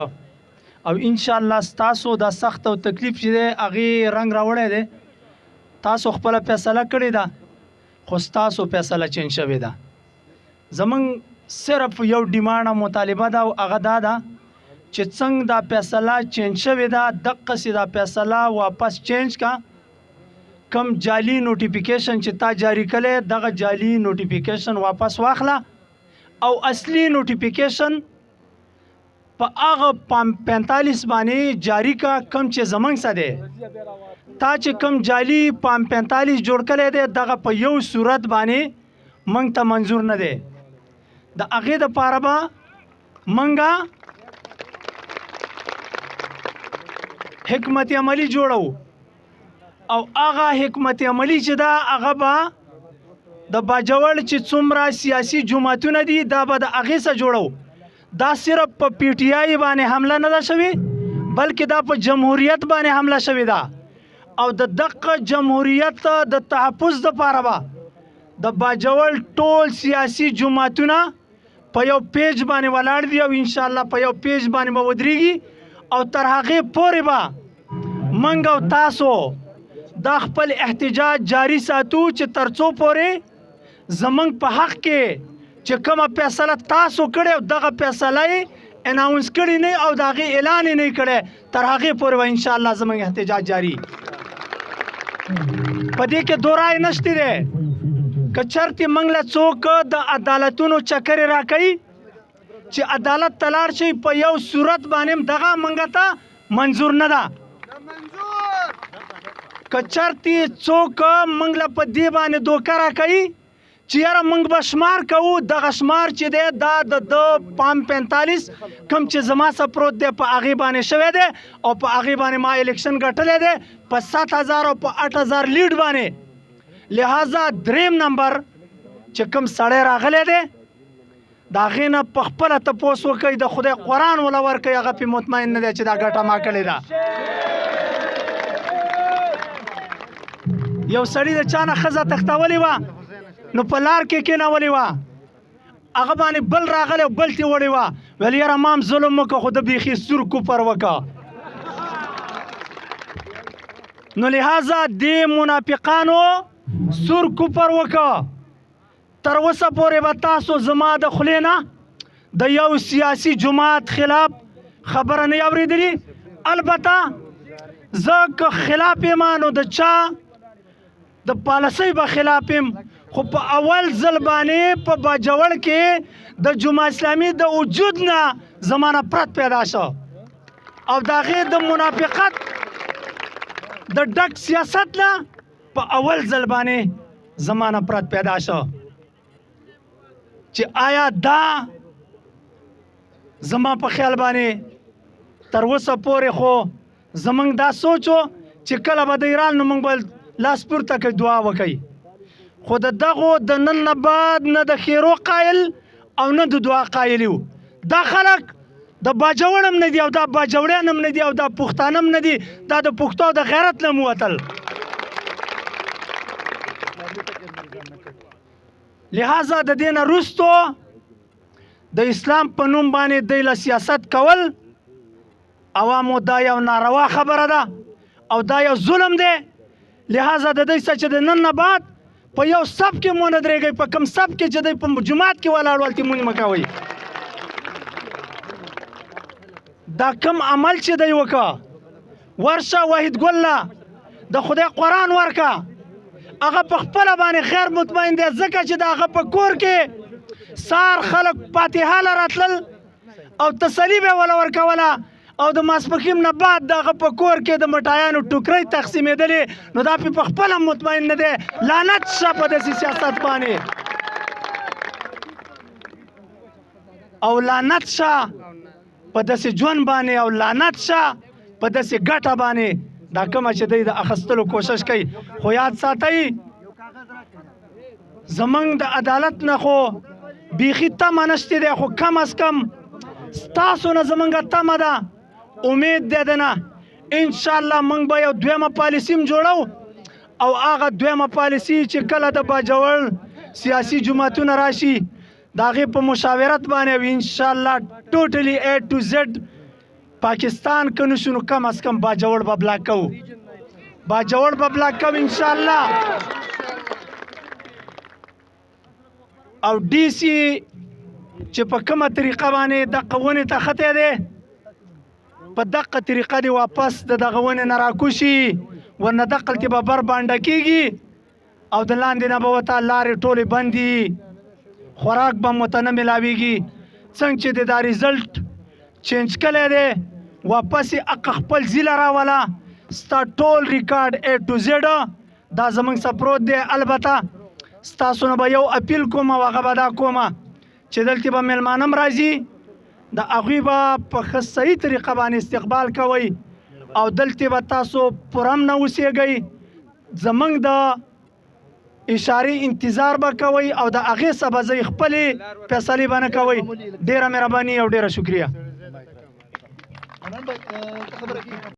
او ان شاء الله تاسو د سخت او تکلیف چې دی هغه رنگ راوړی دی تاسو خپل فیصله کړی ده خو تاسو فیصله چینج شوی ده زمونږ صرف یو ډیمانډ او مطالبه ده او هغه دا ده چې څنګه دا فیصله چینج شوی ده دقسې دا فیصله واپس چینج کا کم جعلي نوټیفیکیشن چې تا جاری کړی دغه جعلي نوټیفیکیشن واپس واخله او اصلي نوټیفیکیشن په هغه 45 باندې جاری کا کم چې زمنګ څه دی تا چې کم جعلي 45 جوړ کړی دی دغه په یو صورت باندې منګ ته منظور نه دی د هغې دپاره به منګه حکمت عملی جوړو او هغه حکمت عملی چې دا هغه به د باجوړ چې څومره سیاسي جماعتونه دي دا به د هغې څخه جوړو دا صرف په پی ټی آی باندې حمله نه ده شوې بلکې دا په جمهوریت باندې حمله شوې ده او د دغه جمهوریت د تحفظ دپاره به د باجوړ ټول سیاسي جماعتونه په یو پیج باندې ولاړ دي او انشاءالله په یو پیج باندې به ودرېږي او تر هغې پورې به موږ او تاسو دا خپل احتجاج جاری ساتو چې تر څو پورې زموږ په حق کې چې کومه فیصله تاسو کړې او دغه فیصله یې اناونس کړې نه او د هغې اعلان یې نه کړی تر هغې پورې به انشاءالله زموږ احتجاج جاري په دې کې دو رای نشته دی که چرتې موږ له څوک د عدالتونو چکرې راکوي چې عدالت ته لاړ شي په یو صورت باندې دغه موږ ته منظور نه ده که چرتې څوک موږ له په دې باندې دوکه راکوي چې یاره موږ به شمار کوو دغه شمار چې دی دا د 45 کم چې زما څه پروت دی په هغې باندې شوی دی او په هغې باندې ما الیکشن ګټلی دی په 7000 او په 8000 لیډ باندې لہذا دریم نمبر چې کوم سړی راغلی دی د هغې نه په خپله تپوس وکړئ د خدای قرآن وله ورکوي هغه پې مطمئن نه دی چې دا ګټه ما کړې ده یو سړي د چا نه ښځه تښتولې وه نو په لار کې کېنولې وه هغه باندې بل راغلی او بل ترې وړې وه ویل یاره ما هم ظلم وکړه خو د بیخي سور کوپر وکړه نو لہذا دې منافقانو سور کوپر وکړه تر اوسه پورې به تاسو زما د خولې نه د یو سیاسي جماعت خلاف خبره نه اورېدلې البته زه که خلاف یم نو د چا د پالیسۍ به خلاف یم خو په اول ځل باندې په باجوړ کې د جماعت اسلامي د وجود نه زما نفرت پیدا شو او د هغې د منافقت د ډک سیاست نه په اول ځل باندې زما نفرت پیدا شو چې آیا دا زما په خیال باندې تر اوسه پورې خو زموږ دا سوچ و چې کله به د ایران نو موږ به لاس پورته کوي دعا وکوي خو د دغو د نن نه بعد نه د خیرو قایل او نه د دعا قایل یو دا خلک د باجوړ هم نه دي او دا باجوړیان هم نه دي او دا پښتانه هم نه دي دا د پښتو د غیرت نه موتل لہذا د دې نه وروستو د اسلام په نوم باندې دوی له سیاست کول عوامو دا یو ناروا خبره ده او دا یو ظلم دی لہذا د دوی څخه چې د نن نه بعد په یو سب کې مو نه درېږئ په کوم سب کې چې دوی په جومات کې ولاړ هلته مونځ مه کوئ دا کم عمل چې دی وکړه ورشه وحید ګله د خدای قرآن ورکه هغه په خپله باندې خیر مطمئن دی ځکه چې د هغه په کور کې سار خلک فاتحه له راتلل او تسلي به وله ورکوله او د ماسپښین نه بعد دغه په کور کې د مټایانو ټوکرۍ تقسیمېدلې نو دا په خپله مطمئن نه دی لعنت شه په داسې سیاست باندې او لعنت شه په داسې ژوند باندې او لعنت شه په داسې ګټه باندې دا کومه چې دوی د اخیستلو کوشش کوي خو یاد ساتئ زمونږ د عدالت نه خو بیخي تمه نشته دی خو کم از کم ستاسو نه زمونږ تمه ده امید دی ده نه انشاءالله موږ به یو دویمه پالیسي هم جوړو او هغه دویمه پالیسي چې کله د باجوړ سیاسي جماعتونه راشي د هغې په مشاورت باندې او انشاءالله ټوټلی A to Z پاکستان که نشو نو کم از کم باجوړ به بلاک کوو باجوړ به بلاک کوو انشاءالله. او ډي سي چې په کومه طریقه باندې دغه ونې ته ختی دی په دغه طریقه دی واپس د دغه ونې نه راکوشي ورنه دقلتې به بر بانډه کېږي او د لاندې نه به ورته لارې ټولې بند دي خوراک به هم ورته نه میلاویږي. څنګه چې د دا ریزلټ چینج کلی دی واپس یې حق خپل زیله راوله ستا ټول ریکارډ A to Z دا زموږ څه پروت دی. البته ستاسو نه به یو اپیل کوم او هغه به دا کومه چې دلته به میلمانه هم راځي د هغوی به په ښه صحیح طریقه باندې استقبال کوئ او دلته به تاسو پوره هم نه اوسېږئ زموږ د اشارې انتظار به کوئ او د هغې څخه به ځئ خپلې فیصلې به نه کوئ. ډېره مهرباني او ډېره شکریه.